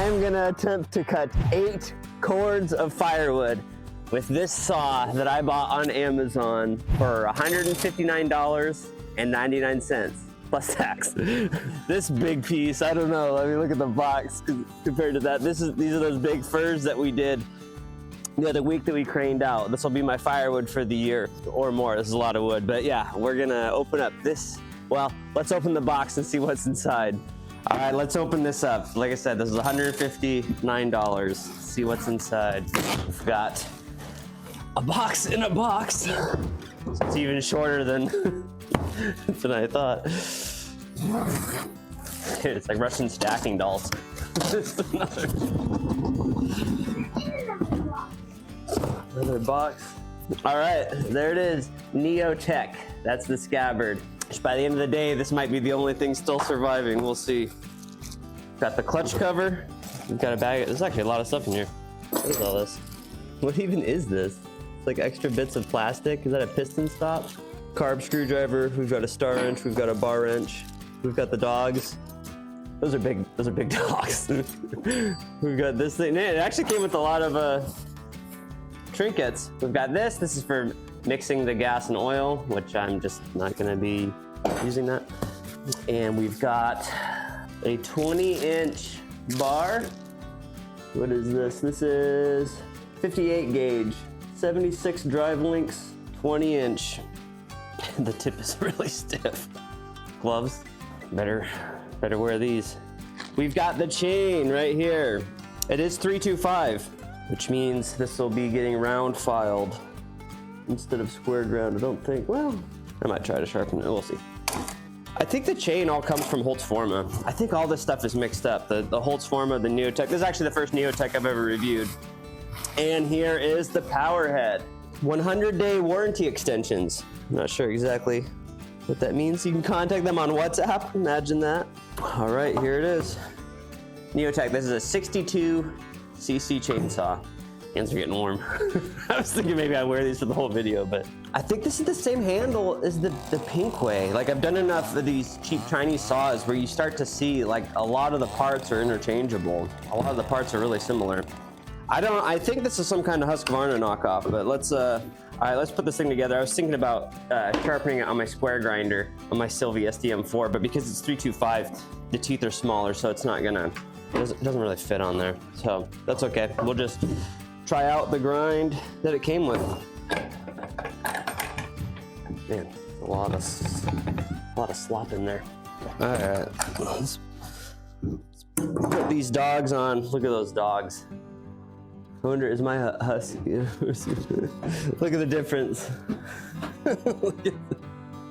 I am gonna attempt to cut 8 cords of firewood with this saw that I bought on Amazon for $159.99 plus tax. This big piece, I don't know, let me look at the box compared to that. These are those big firs that we did the other week that we craned out. This will be my firewood for the year or more. This is a lot of wood, but yeah, we're gonna open up this. Well, let's open the box and see what's inside. All right, let's open this up. Like I said, this is $159. See what's inside. We've got a box in a box. It's even shorter than I thought. It's like Russian stacking dolls. Another box. All right, there it is, Neotech. That's the scabbard. By the end of the day, this might be the only thing still surviving. We'll see. Got the clutch cover. We've got a bag. There's actually a lot of stuff in here. What is all this? What even is this? It's like extra bits of plastic. Is that a piston stop? Carb screwdriver. We've got a star wrench. We've got a bar wrench. We've got the dogs. Those are big dogs. We've got this thing. It actually came with a lot of trinkets. We've got this. This is for mixing the gas and oil, which I'm just not gonna be using that. And we've got a 20-inch bar. What is this? This is 58 gauge, 76 drive links, 20-inch. The tip is really stiff. Gloves, better wear these. We've got the chain right here. It is 325, which means this will be getting round filed instead of square ground. I don't think, well, I might try to sharpen it, we'll see. I think the chain all comes from Husqvarna. I think all this stuff is mixed up. The Husqvarna, the Neotech. This is actually the first Neotech I've ever reviewed. And here is the power head. 100-day warranty extensions. I'm not sure exactly what that means. You can contact them on WhatsApp, imagine that. All right, here it is. Neotech, this is a 62cc chainsaw. Hands are getting warm. I was thinking maybe I'd wear these for the whole video, but I think this is the same handle as the pink way. Like, I've done enough of these cheap Chinese saws where you start to see like a lot of the parts are interchangeable. A lot of the parts are really similar. I think this is some kind of Husqvarna knockoff, but let's, all right, let's put this thing together. I was thinking about sharpening it on my square grinder on my Sylvie SDM4, but because it's 325, the teeth are smaller, so it's not gonna, it doesn't really fit on there. So that's okay. We'll just try out the grind that it came with. Man, a lot of slop in there. All right, let's put these dogs on. Look at those dogs. I wonder, is my husky? Look at the difference.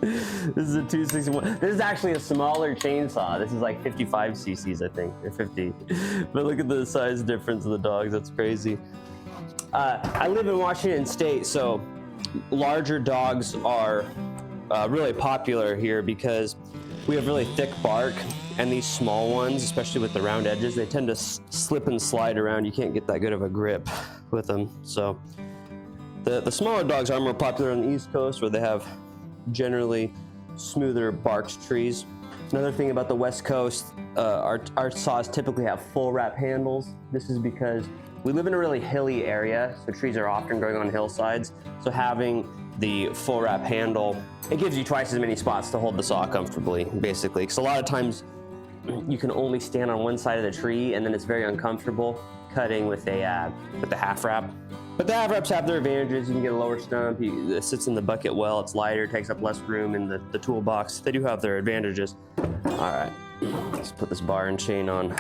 This is a 261. This is actually a smaller chainsaw. This is like 55 cc's, I think, or 50. But look at the size difference of the dogs. That's crazy. I live in Washington State, so larger dogs are really popular here because we have really thick bark, and these small ones, especially with the round edges, they tend to slip and slide around. You can't get that good of a grip with them. So the smaller dogs are more popular on the East Coast, where they have generally smoother barked trees. Another thing about the West Coast, our saws typically have full wrap handles. This is because we live in a really hilly area, so trees are often growing on hillsides. So having the full wrap handle, it gives you twice as many spots to hold the saw comfortably, basically. Because a lot of times you can only stand on one side of the tree, and then it's very uncomfortable cutting with the half wrap. But the half wraps have their advantages. You can get a lower stump. It sits in the bucket well. It's lighter, takes up less room in the toolbox. They do have their advantages. All right, let's put this bar and chain on.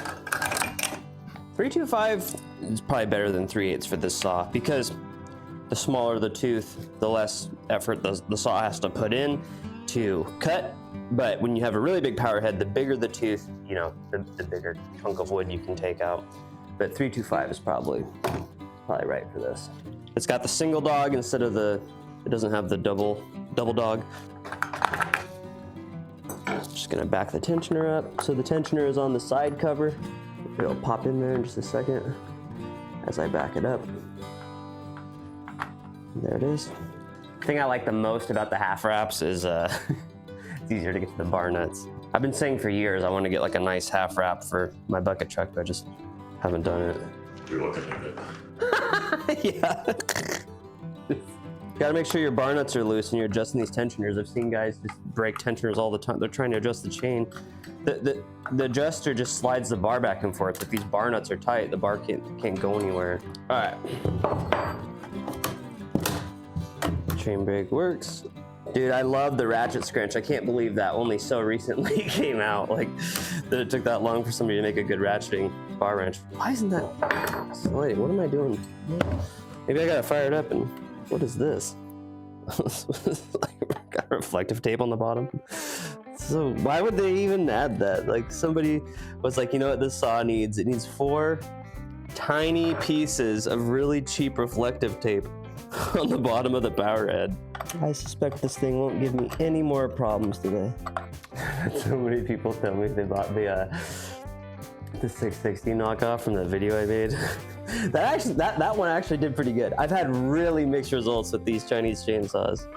325 is probably better than 3/8 for this saw, because the smaller the tooth, the less effort the saw has to put in to cut. But when you have a really big power head, the bigger the tooth, you know, the bigger chunk of wood you can take out. But 325 is probably right for this. It's got the single dog instead of it doesn't have the double dog. Just gonna back the tensioner up. So the tensioner is on the side cover. It'll pop in there in just a second as I back it up. There it is. The thing I like the most about the half wraps is it's easier to get to the bar nuts. I've been saying for years I want to get like a nice half wrap for my bucket truck, but I just Haven't done it. You're looking at it. Yeah. Gotta make sure your bar nuts are loose and you're adjusting these tensioners. I've seen guys just break tensioners all the time. They're trying to adjust the chain. The adjuster just slides the bar back and forth. If these bar nuts are tight, the bar can't go anywhere. All right. Chain brake works. Dude, I love the ratchet scrunch. I can't believe that only so recently came out. Like, that it took that long for somebody to make a good ratcheting bar wrench. Why isn't that? Wait, what am I doing? Maybe I gotta fire it up and, what is this? Like, got reflective tape on the bottom. So why would they even add that? Like, somebody was like, you know what this saw needs? It needs 4 tiny pieces of really cheap reflective tape on the bottom of the power head. I suspect this thing won't give me any more problems today. So many people tell me they bought the 660 knockoff from the video I made. that one actually did pretty good. I've had really mixed results with these Chinese chainsaws.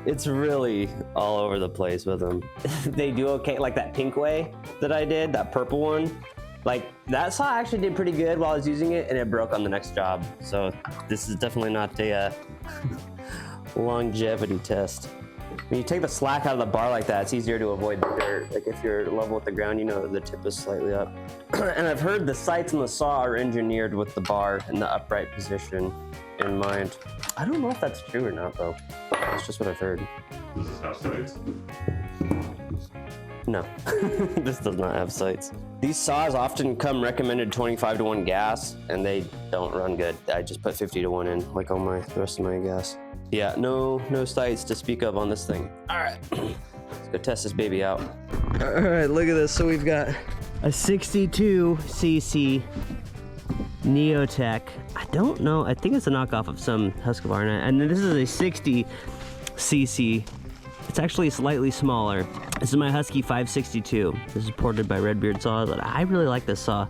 It's really all over the place with them. They do okay, like that pink way that I did, that purple one. Like, that saw actually did pretty good while I was using it, and it broke on the next job. So this is definitely not a longevity test. When you take the slack out of the bar like that, it's easier to avoid the dirt. Like, if you're level with the ground, you know that the tip is slightly up. And I've heard the sights on the saw are engineered with the bar in the upright position in mind. I don't know if that's true or not, though. That's just what I've heard. Does this have sights? No, this does not have sights. These saws often come recommended 25-to-1 gas, and they don't run good. I just put 50-to-1 in, like on the rest of my gas. Yeah, no sights to speak of on this thing. All right, let's go test this baby out. All right, look at this. So we've got a 62cc Neotech. I don't know, I think it's a knockoff of some Husqvarna, and then this is a 60cc. It's actually slightly smaller. This is my Husky 562. This is ported by Redbeard Saws. I really like this saw.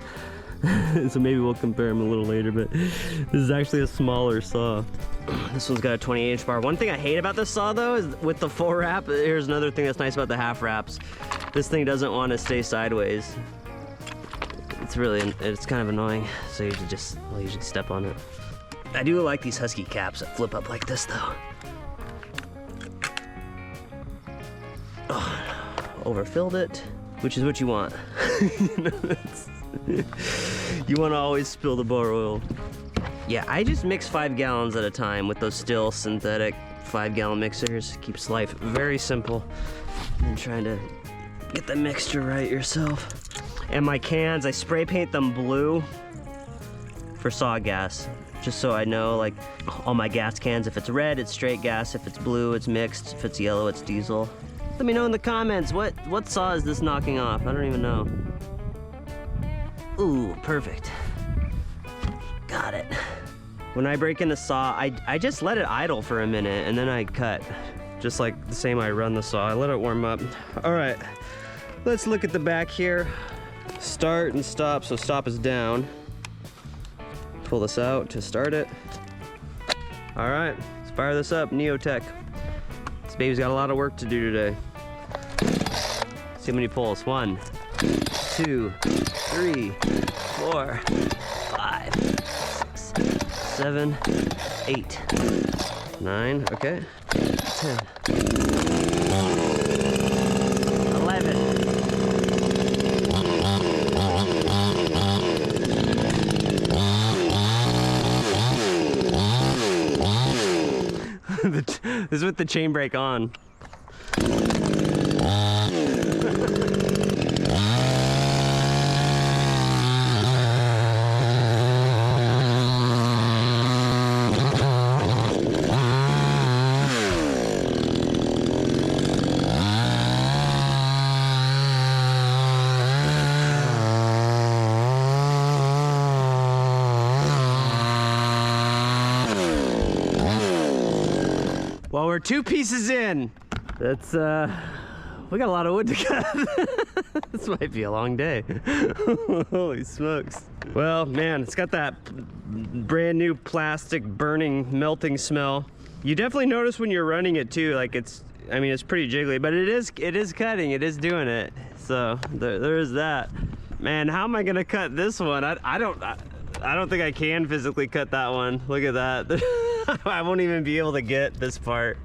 So maybe we'll compare them a little later, but this is actually a smaller saw. This one's got a 28-inch bar. One thing I hate about this saw, though, is with the full wrap, here's another thing that's nice about the half wraps. This thing doesn't want to stay sideways. It's kind of annoying, so you just step on it. I do like these Husky caps that flip up like this, though. Oh, overfilled it, which is what you want. You want to always spill the bar oil. Yeah, I just mix 5 gallons at a time with those still synthetic 5-gallon mixers. Keeps life very simple. And trying to get the mixture right yourself. And my cans, I spray paint them blue for saw gas. Just so I know, like, all my gas cans, if it's red, it's straight gas. If it's blue, it's mixed. If it's yellow, it's diesel. Let me know in the comments, what saw is this knocking off? I don't even know. Ooh, perfect. Got it. When I break in the saw, I just let it idle for a minute and then I cut. Just like the same I run the saw, I let it warm up. All right, let's look at the back here. Start and stop, so stop is down. Pull this out to start it. All right, let's fire this up, Neotech. This baby's got a lot of work to do today. See how many pulls. 1, 2, 3, 4, 5, 6, 7, 8, 9, okay, 10, 11. This is with the chain brake on. Well, we're 2 pieces in. That's, we got a lot of wood to cut. This might be a long day. Holy smokes. Well, man, it's got that brand new plastic burning, melting smell. You definitely notice when you're running it too, like it's pretty jiggly, but it is cutting, it is doing it. So there is that. Man, how am I gonna cut this one? I don't think I can physically cut that one. Look at that. I won't even be able to get this part.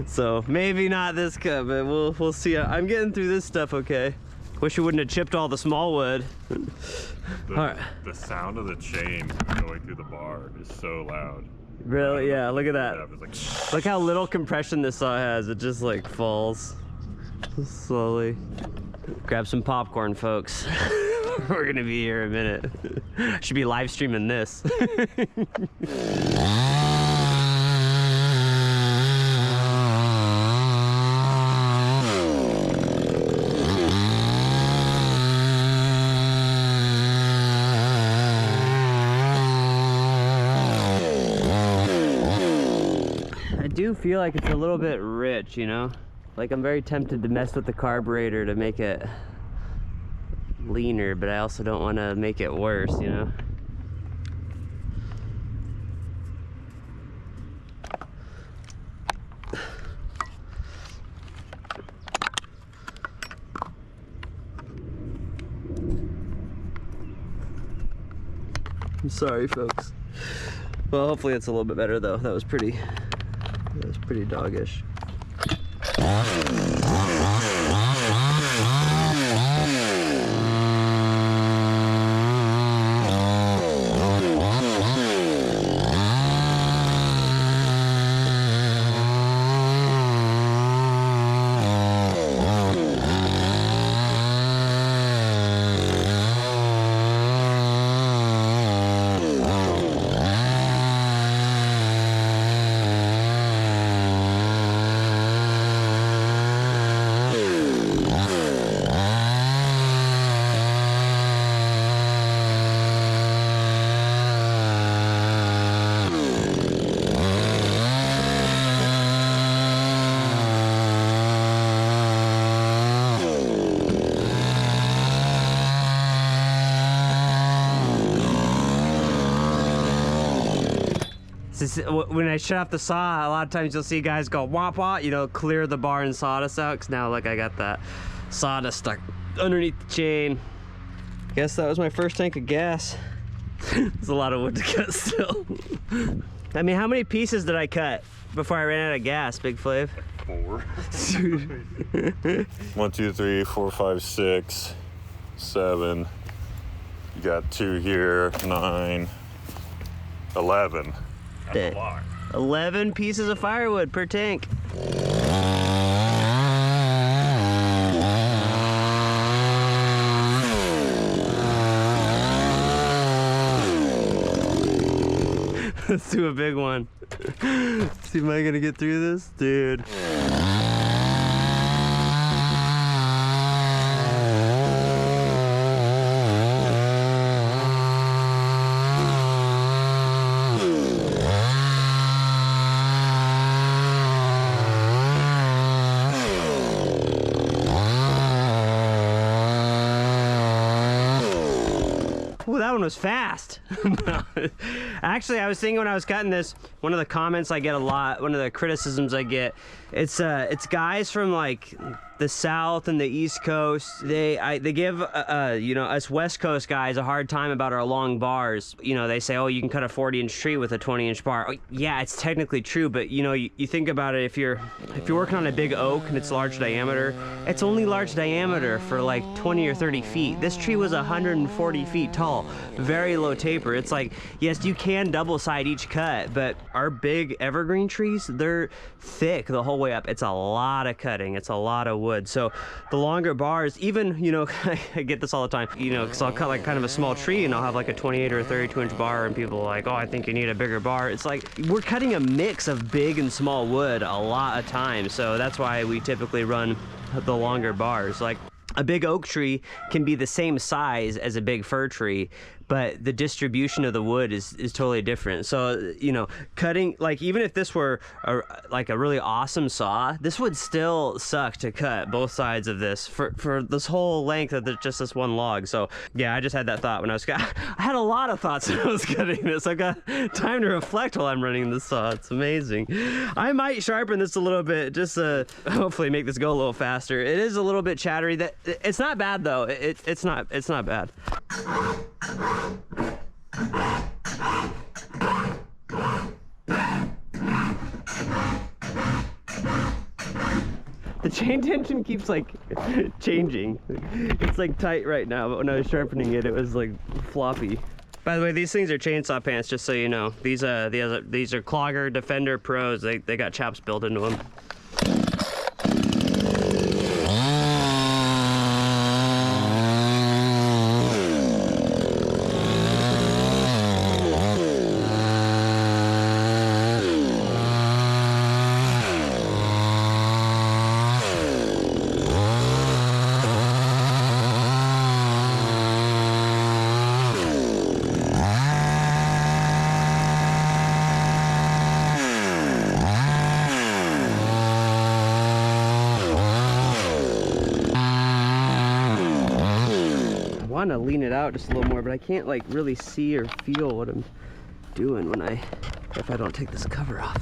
So maybe not this cut, but we'll see. I'm getting through this stuff okay. Wish we wouldn't have chipped all the small wood. All right. The sound of the chain going through the bar is so loud. Really? Yeah, look at that. Like, Look how little compression this saw has. It just like falls slowly. Grab some popcorn, folks. We're gonna be here in a minute. Should be live streaming this. I do feel like it's a little bit rich, you know? Like I'm very tempted to mess with the carburetor to make it leaner, but I also don't want to make it worse, you know? I'm sorry, folks. Well, hopefully it's a little bit better though. That was pretty doggish. When I shut off the saw, a lot of times you'll see guys go womp womp, you know, clear the bar and sawdust out, because now look, I got that sawdust stuck underneath the chain. Guess that was my first tank of gas. There's a lot of wood to cut still. I mean, how many pieces did I cut before I ran out of gas, Big Flav? 4. 1, 2, 3, 4, 5, 6, 7. You got 2 here, 9, 11. That's a lot. 11 pieces of firewood per tank. Let's do a big one. See, am I gonna get through this? Dude. Well, that one was fast. Actually, I was thinking when I was cutting this, one of the comments I get a lot, one of the criticisms I get, it's guys from like the South and the East Coast. They give you know, us West Coast guys a hard time about our long bars. You know, they say, oh, you can cut a 40-inch tree with a 20-inch bar. Oh, yeah, it's technically true, but you know, you think about it, if you're working on a big oak and it's large diameter, it's only large diameter for like 20 or 30 feet. This tree was 140 feet tall, very low taper. It's like, yes, you can double side each cut, but our big evergreen trees, they're thick the whole way up. It's a lot of cutting. It's a lot of wood. So the longer bars, even, you know, I get this all the time, you know, because I'll cut like kind of a small tree and I'll have like a 28 or a 32-inch bar and people are like, oh, I think you need a bigger bar. It's like, we're cutting a mix of big and small wood a lot of times. So that's why we typically run the longer bars. Like, a big oak tree can be the same size as a big fir tree, but the distribution of the wood is totally different. So, you know, cutting, like, even if this were like a really awesome saw, this would still suck to cut both sides of this for this whole length of just this one log. So yeah, I just had that thought when I was I had a lot of thoughts when I was cutting this. I got time to reflect while I'm running the saw. It's amazing. I might sharpen this a little bit just to hopefully make this go a little faster. It is a little bit chattery. That it's not bad though. It's not bad. The chain tension keeps like changing. It's like tight right now, but when I was sharpening it, it was like floppy. By the way, these things are chainsaw pants, just so you know. These are Clogger Defender Pros. They got chaps built into them. I want to lean it out just a little more, but I can't like really see or feel what I'm doing if I don't take this cover off.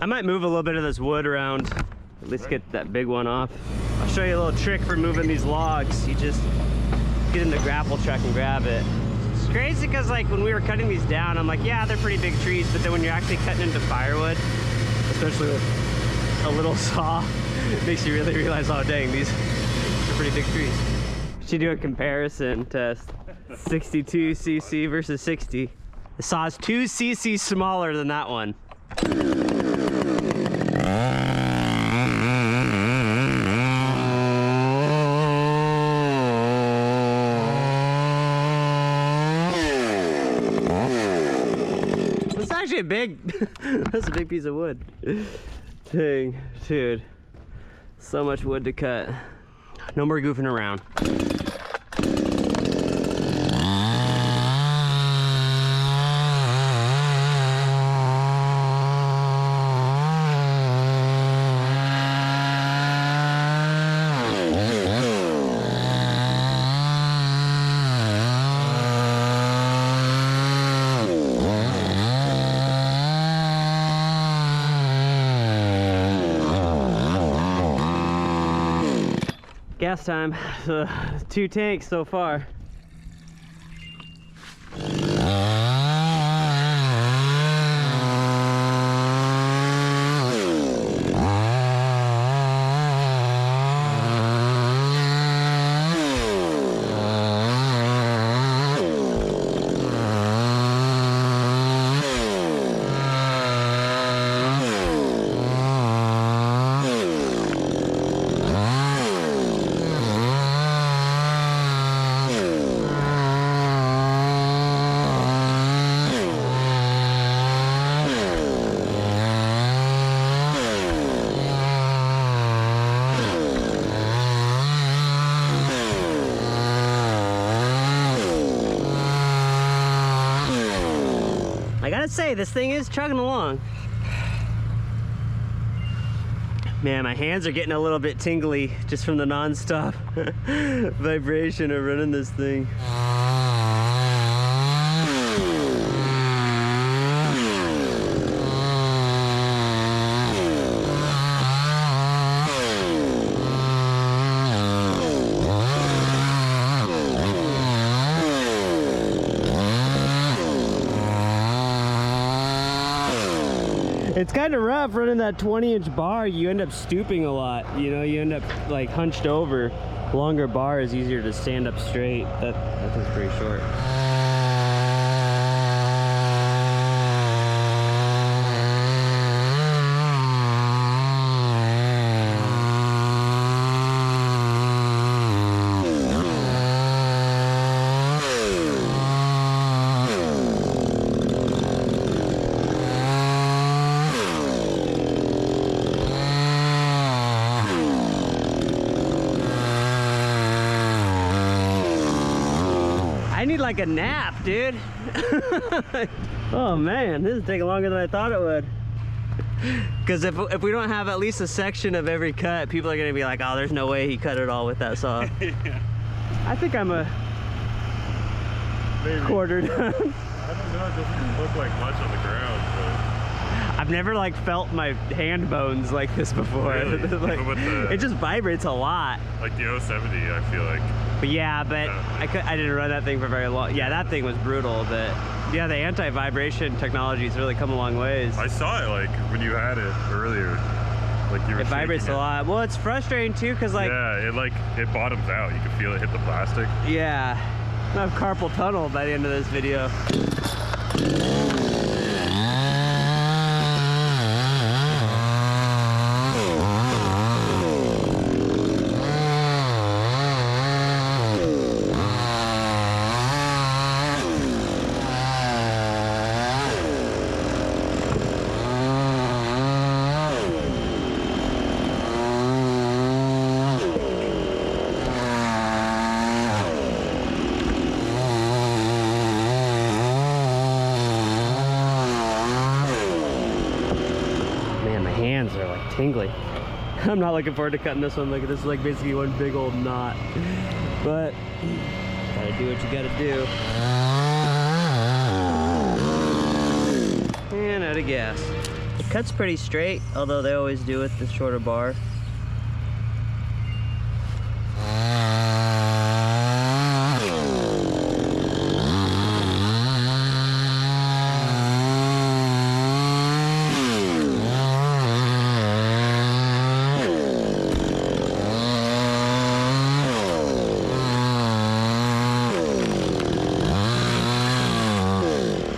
I might move a little bit of this wood around, at least get that big one off. I'll show you a little trick for moving these logs. You just get in the grapple truck and grab it. It's crazy because like when we were cutting these down, I'm like, yeah, they're pretty big trees, but then when you're actually cutting into firewood, especially with a little saw, it makes you really realize, oh dang, these are pretty big trees. Should do a comparison test. 62 cc versus 60. The saw is 2 cc smaller than that one. It's actually a big, that's a big piece of wood. Dang, dude. So much wood to cut. No more goofing around. Gas time. 2 tanks so far. I gotta say, this thing is chugging along. Man, my hands are getting a little bit tingly just from the non-stop vibration of running this thing. It's kind of rough running that 20-inch bar. You end up stooping a lot. You know, you end up like hunched over. Longer bar is easier to stand up straight. That thing's pretty short. like a nap, dude. Oh man, this is taking longer than I thought it would. Because if we don't have at least a section of every cut, people are gonna be like, oh, there's no way he cut it all with that saw. Yeah. I think I'm a quarter done. I don't know, it doesn't look like much on the ground, but... I've never like felt my hand bones like this before. Really? Like, Even with the, it just vibrates a lot. like the 070, I feel like. But yeah, but I didn't run that thing for very long. Yeah, that thing was brutal, but yeah, the anti-vibration technology has really come a long ways. I saw it like when you had it earlier. Like you were It vibrates a lot. Well, it's frustrating too, cause like it bottoms out. You can feel it hit the plastic. yeah, I have carpal tunnel by the end of this video. Hands are like tingling. I'm not looking forward to cutting this one. Look, this is like basically one big old knot. But gotta do what you gotta do. And out of gas. The cut's pretty straight, although they always do with the shorter bar.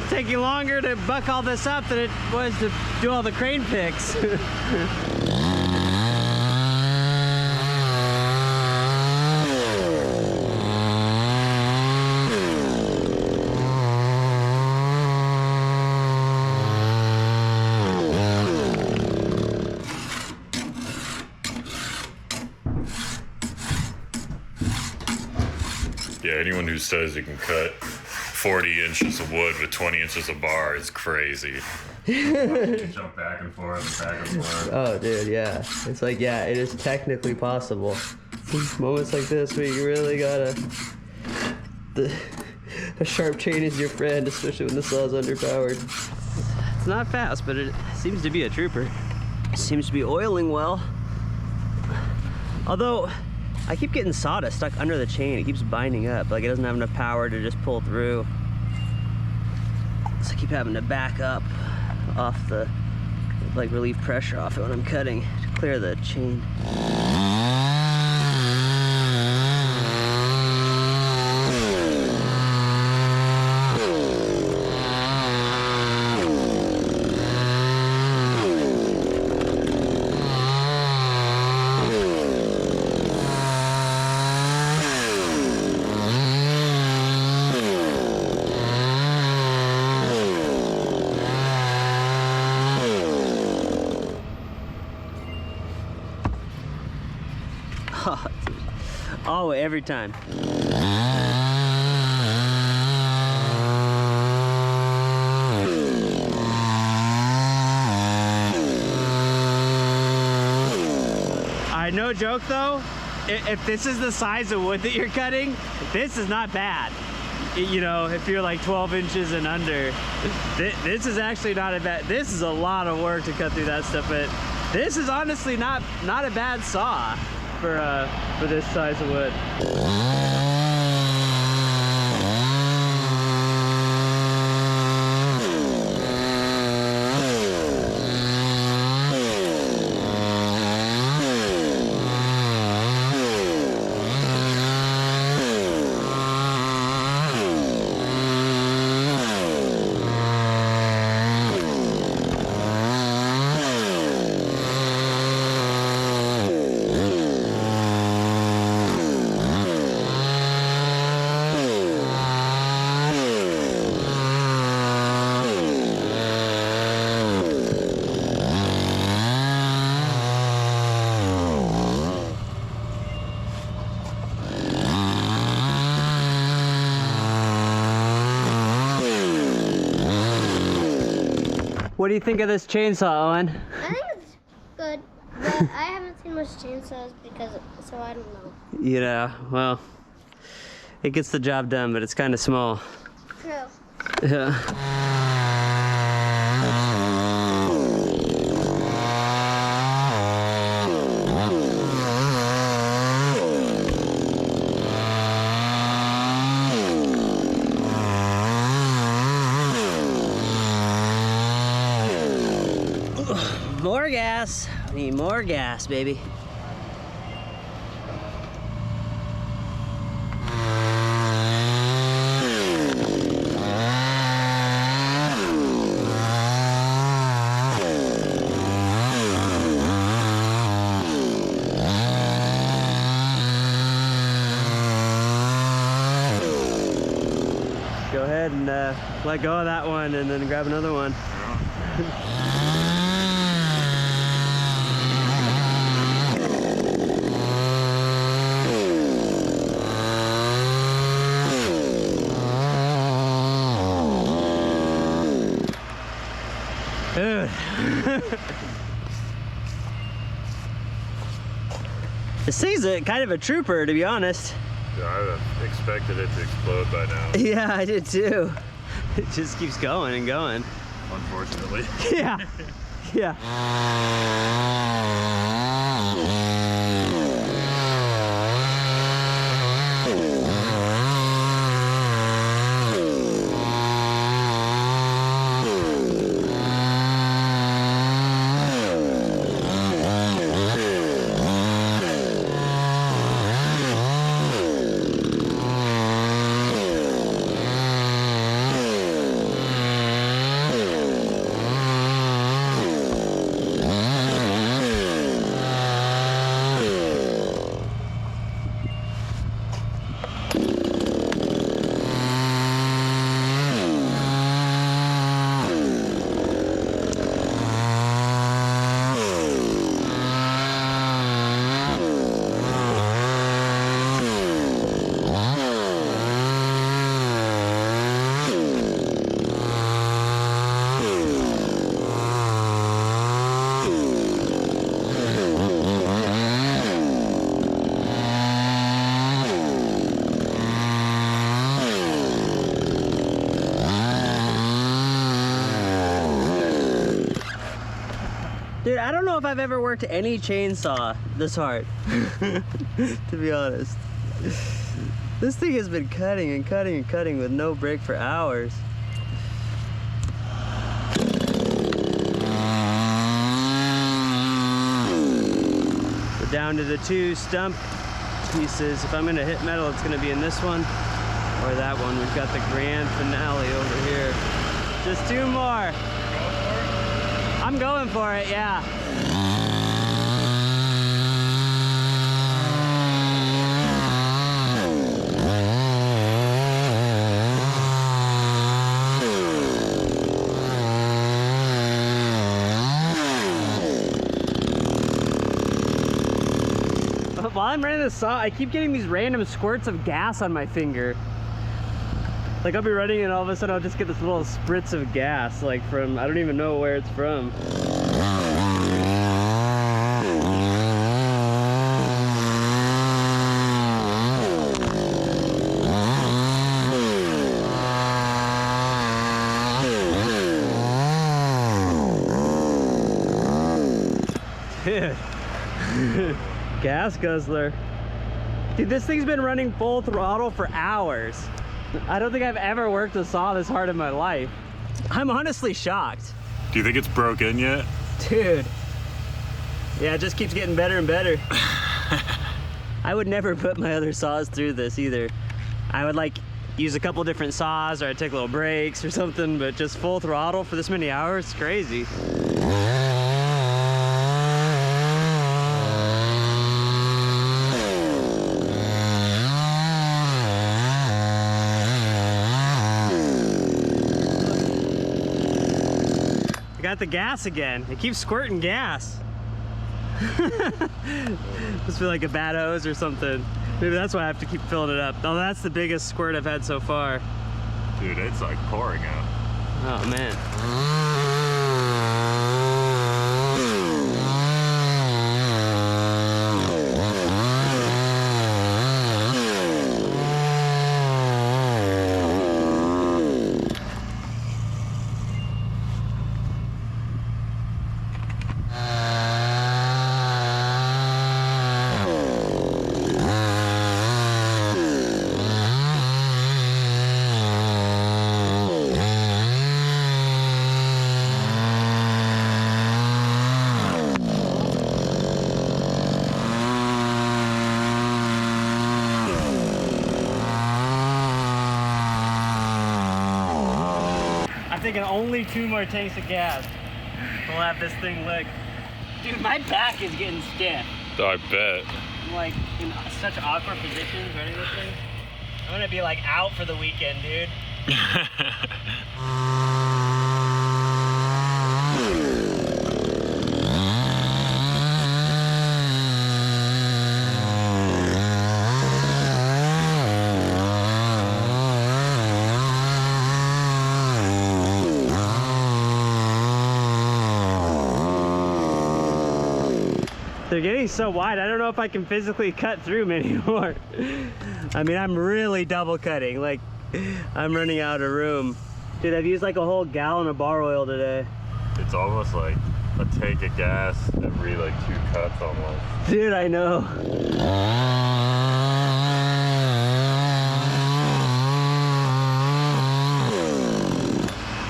Taking longer to buck all this up than it was to do all the crane picks. Yeah, anyone who says you can cut 40 inches of wood with 20 inches of bar is crazy. You jump back and forth, back and forth. Oh, dude, yeah. It's like, yeah, it is technically possible. Moments like this where you really gotta... A sharp chain is your friend, especially when the saw's underpowered. It's not fast, but it seems to be a trooper. It seems to be oiling well. Although, I keep getting sawdust stuck under the chain. It keeps binding up. Like, it doesn't have enough power to just pull through. So I keep having to back up off the, like, relieve pressure off it when I'm cutting to clear the chain. Oh, every time. No joke though, if this is the size of wood that you're cutting, this is not bad. You know, if you're like 12 inches and under, this is actually not a bad, this is a lot of work to cut through that stuff, but this is honestly not a bad saw for this size of wood. What do you think of this chainsaw, Owen? I think it's good, but I haven't seen much chainsaws so I don't know. Yeah, well, it gets the job done, but it's kind of small. True. Yeah. More gas. I need more gas, baby. Go ahead and let go of that one and then grab another one. Dude. This thing's kind of a trooper, to be honest. Yeah, I expected it to explode by now. Yeah, I did too. It just keeps going and going. Unfortunately. Yeah. Yeah. Dude, I don't know if I've ever worked any chainsaw this hard, to be honest. This thing has been cutting and cutting and cutting with no break for hours. We're down to the 2 stump pieces. If I'm gonna hit metal, it's gonna be in this one or that one. We've got the grand finale over here. Just 2 more. I'm going for it, yeah. While I'm running the saw, I keep getting these random squirts of gas on my finger. Like I'll be running and all of a sudden I'll just get this little spritz of gas, like from, I don't even know where it's from. Dude. Gas guzzler. Dude, this thing's been running full throttle for hours. I don't think I've ever worked a saw this hard in my life. I'm honestly shocked. Do you think it's broken yet? Dude. Yeah, it just keeps getting better and better. I would never put my other saws through this either. I would like use a couple different saws or I'd take little breaks or something, but just full throttle for this many hours, it's crazy. Got the gas again. It keeps squirting gas. Must be like a bad hose or something. Maybe that's why I have to keep filling it up. Oh, that's the biggest squirt I've had so far. Dude, it's like pouring out. Oh man. thinking only 2 more tanks of gas. We'll have this thing licked. Dude, my back is getting stiff. I bet. I'm like in such awkward positions running this thing. I'm gonna be like out for the weekend, dude. They're getting so wide, I don't know if I can physically cut through them anymore. I mean, I'm really double cutting. Like, I'm running out of room. Dude, I've used like a whole gallon of bar oil today. It's almost like a tank of gas every like 2 cuts almost. Dude, I know.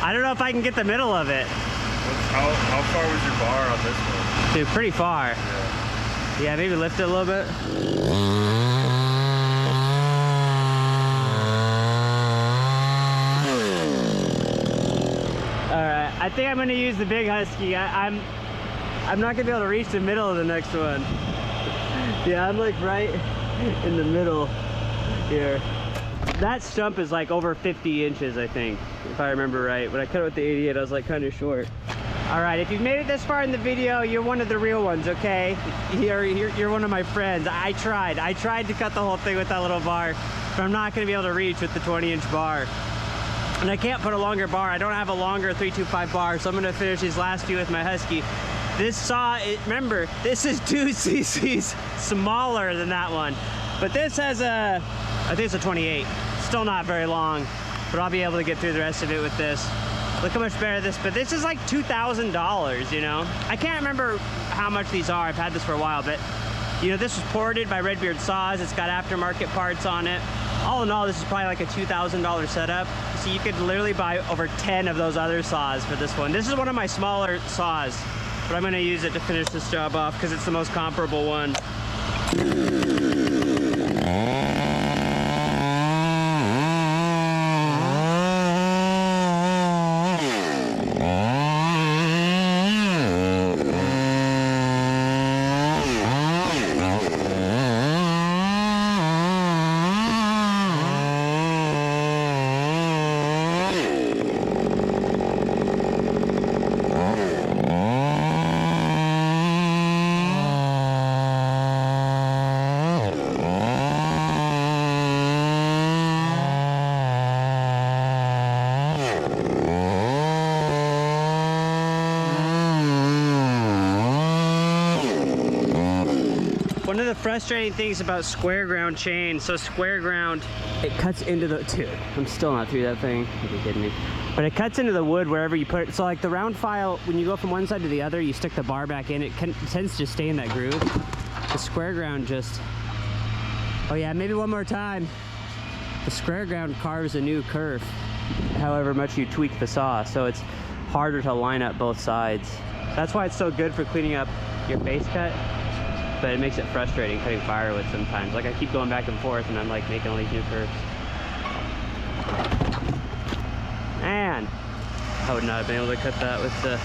I don't know if I can get the middle of it. How far was your bar on this one? Dude, pretty far. Yeah. Yeah, maybe lift it a little bit. Alright, I think I'm gonna use the big Husky. I'm not gonna be able to reach the middle of the next one. Yeah, I'm like right in the middle here. That stump is like over 50 inches, I think, if I remember right. When I cut it with the 88, I was like kind of short. All right, if you've made it this far in the video, you're one of the real ones, okay? You're one of my friends. I tried to cut the whole thing with that little bar, but I'm not gonna be able to reach with the 20-inch bar. And I can't put a longer bar. I don't have a longer 325 bar, so I'm gonna finish these last few with my Husky. This saw, remember, this is 2 cc's smaller than that one. But this has I think it's a 28. Still not very long, but I'll be able to get through the rest of it with this. Look how much better this, but this is like $2,000, you know? I can't remember how much these are. I've had this for a while, but you know, this was ported by Redbeard Saws. It's got aftermarket parts on it. All in all, this is probably like a $2,000 setup. So you could literally buy over 10 of those other saws for this one. This is one of my smaller saws, but I'm gonna use it to finish this job off because it's the most comparable one. One of the frustrating things about square ground chain, so square ground, it cuts into the, dude, I'm still not through that thing, are you kidding me? But it cuts into the wood wherever you put it. So like the round file, when you go from one side to the other, you stick the bar back in, it tends to stay in that groove. The square ground just, oh yeah, maybe one more time. The square ground carves a new curve, however much you tweak the saw, so it's harder to line up both sides. That's why it's so good for cleaning up your base cut. But it makes it frustrating cutting firewood sometimes. Like I keep going back and forth and I'm like making all these new curves. Man, I would not have been able to cut that with the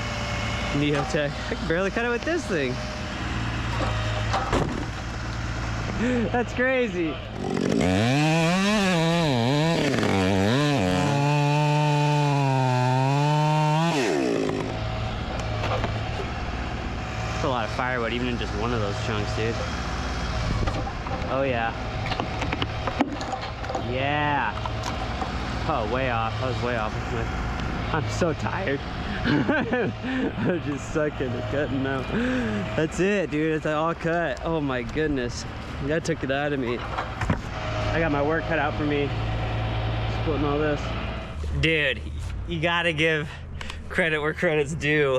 Neotech. I can barely cut it with this thing. That's crazy. That's a lot of firewood, even in just one of those chunks, dude. Oh yeah. Yeah. Oh, way off. I was way off. I'm so tired. I'm just sucking and cutting now. That's it, dude. It's all cut. Oh my goodness. That took it out of me. I got my work cut out for me. Splitting all this. Dude, you gotta give credit where credit's due.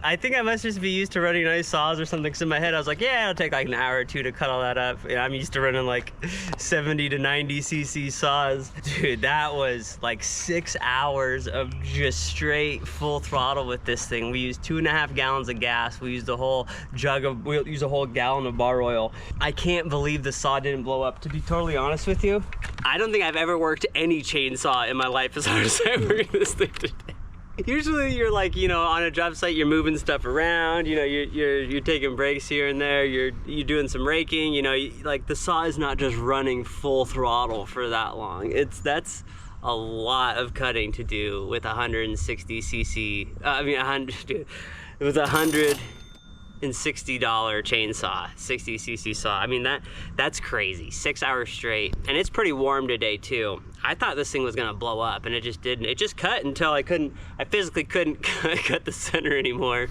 I think I must just be used to running nice saws or something, because in my head I was like, yeah, it'll take like an hour or two to cut all that up. Yeah, I'm used to running like 70 to 90 cc saws. Dude, that was like 6 hours of just straight full throttle with this thing. We used 2.5 gallons of gas. We used a whole gallon of bar oil. I can't believe the saw didn't blow up. To be totally honest with you, I don't think I've ever worked any chainsaw in my life as hard as I worked this thing today. Usually you're like, you know, on a job site, you're moving stuff around, you know, you're taking breaks here and there, you're doing some raking, you know, like the saw is not just running full throttle for that long. That's a lot of cutting to do with 160 cc, with $160 chainsaw, 60 cc saw. I mean, that's crazy. 6 hours straight, and it's pretty warm today too. I thought this thing was gonna blow up, and it just didn't. It just cut until I physically couldn't cut the center anymore.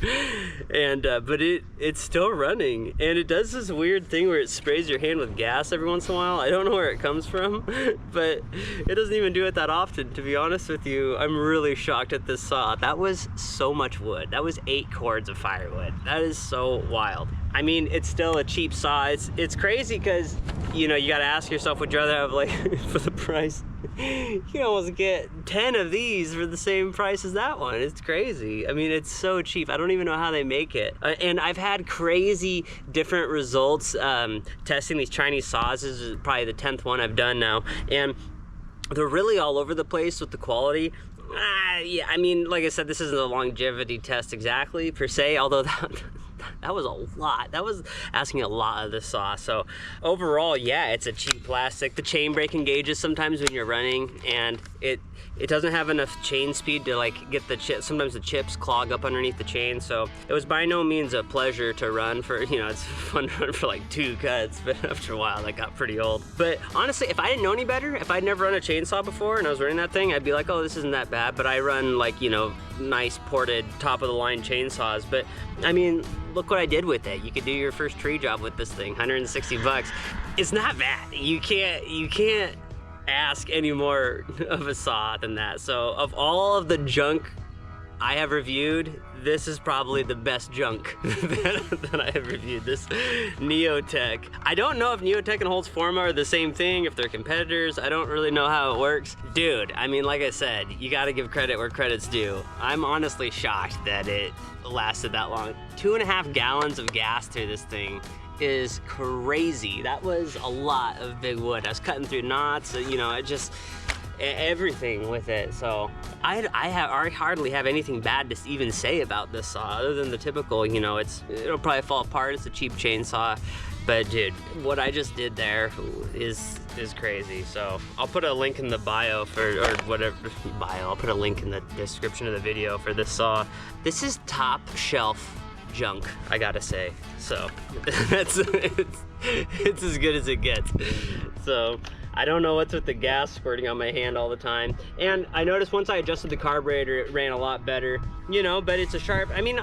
And but it's still running, and it does this weird thing where it sprays your hand with gas every once in a while. I don't know where it comes from, but it doesn't even do it that often, to be honest with you. I'm really shocked at this saw. That was so much wood. That was 8 cords of firewood. That is so wild. I mean, it's still a cheap saw. It's crazy because, you know, you gotta ask yourself, would you rather have, like, for the price, you can almost get 10 of these for the same price as that one. It's crazy. I mean, it's so cheap. I don't even know how they make it. And I've had crazy different results testing these Chinese saws. This is probably the 10th one I've done now. And they're really all over the place with the quality. Yeah, I mean, like I said, this isn't a longevity test exactly, per se, although that was a lot. That was asking a lot of the saw. So overall, yeah, it's a cheap plastic. The chain brake engages sometimes when you're running, and it doesn't have enough chain speed to like get the chips. Sometimes the chips clog up underneath the chain. So it was by no means a pleasure to run for, you know, it's fun to run for like 2 cuts, but after a while that got pretty old. But honestly, if I didn't know any better, if I'd never run a chainsaw before and I was running that thing, I'd be like, oh, this isn't that bad. But I run like, you know, nice ported top of the line chainsaws. But I mean, look what I did with it. You could do your first tree job with this thing, 160 bucks. It's not bad. You can't ask any more of a saw than that. So of all of the junk I have reviewed, this is probably the best junk that I have reviewed, this Neotech. I don't know if Neotech and Husqvarna are the same thing, if they're competitors. I don't really know how it works. Dude, I mean, like I said, you gotta give credit where credit's due. I'm honestly shocked that it lasted that long. 2.5 gallons of gas through this thing is crazy. That was a lot of big wood. I was cutting through knots, you know, it just, everything with it. So I hardly have anything bad to even say about this saw, other than the typical, you know, it'll probably fall apart. It's a cheap chainsaw. But dude, what I just did there is crazy. So I'll put a link in the bio I'll put a link in the description of the video for this saw. This is top shelf junk, I gotta say. So it's as good as it gets. So I don't know what's with the gas squirting on my hand all the time. And I noticed once I adjusted the carburetor, it ran a lot better, you know, but it's a sharp, I mean,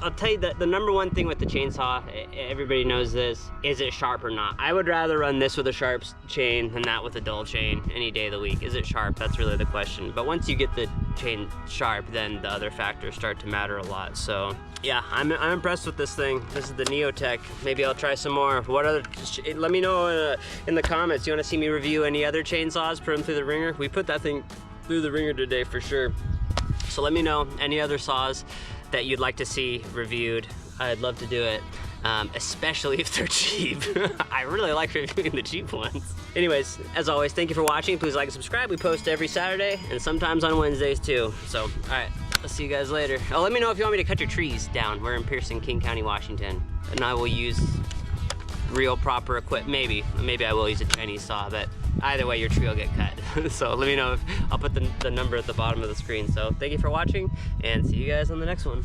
I'll tell you that the number one thing with the chainsaw, everybody knows this, is it sharp or not? I would rather run this with a sharp chain than that with a dull chain any day of the week. Is it sharp? That's really the question. But once you get the chain sharp, then the other factors start to matter a lot. So yeah, I'm impressed with this thing. This is the Neotech. Maybe I'll try some more. What other, let me know in the comments. You wanna see me review any other chainsaws, put them through the ringer? We put that thing through the ringer today for sure. So let me know any other saws that you'd like to see reviewed. I'd love to do it, especially if they're cheap. I really like reviewing the cheap ones. Anyways, as always, thank you for watching. Please like and subscribe. We post every Saturday and sometimes on Wednesdays too. So, all right. I'll see you guys later. Oh, let me know if you want me to cut your trees down. We're in Pearson, King County, Washington. And I will use real proper equipment. Maybe I will use a Chinese saw, but either way, your tree will get cut. So let me know. I'll put the number at the bottom of the screen. So thank you for watching, and see you guys on the next one.